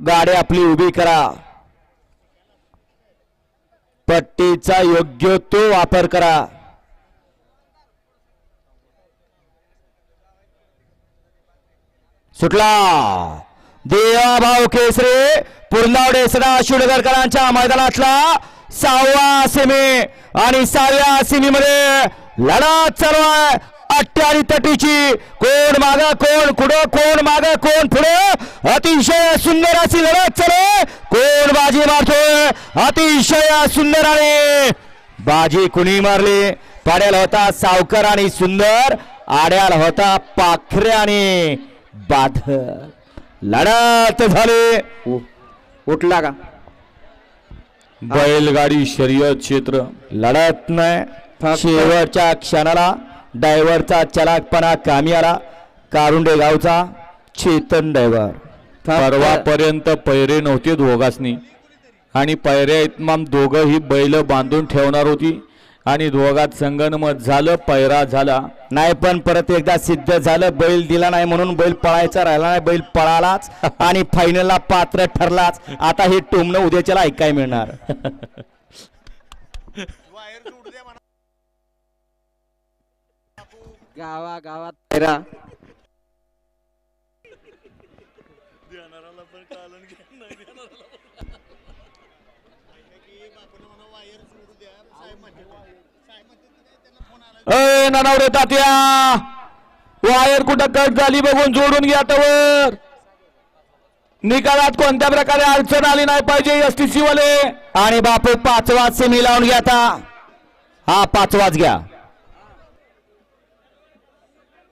गाडी आपली उभी करा. पट्टीचा योग्य तो वापर करा. सुटला देवाभाऊ केसरी पुरंदावडे सदाशिवनगरकरांच्या मैदानातला 6वा सेमी आणि 6व्या सेमीमध्ये लढत चालू आहे. अट्ट्यारी तटीची कोण माग कोण पुढं कोण माग कोण पुढे अतिशय सुंदर अशी लढत चालू. कोण बाजी मारतोय अतिशय सुंदर आणि बाजी कुणी मारली. पाड्याला होता सावकर आणि सुंदर आड्याला होता पाखरे आणि बादल. लढत झाली. उठला का बैलगाडी शर्यत क्षेत्र लढत नाही. शेवटच्या क्षणाला ड्रायव्हरचा चलाकपणा कामी आला. कारुंडे गावचा चेतन ड्रायव्हर. परवापर्यंत पैरे नव्हते दोघांनी आणि पैऱ्या इतमाम दोघं ही बैल बांधून ठेवणार होती आणि दोघात संगनमत झालं. पैरा झाला नाही पण परत एकदा सिद्ध झालं. बैल दिला नाही म्हणून बैल पळायचा राहिला नाही. बैल पळालाच आणि फायनलला पात्र ठरलाच. आता हे टोमणं उद्याच्याला ऐकाय मिळणार. गावागावात पैरा नानावडे तात्या वायर कुठं कट झाली बघून जोडून घ्या. तवर निकालात कोणत्या प्रकारे अडचण आली नाही पाहिजे. एसटीसी वाले आणि बापू 5वा सेमी लावून घ्या. आता हा 5वाच घ्या.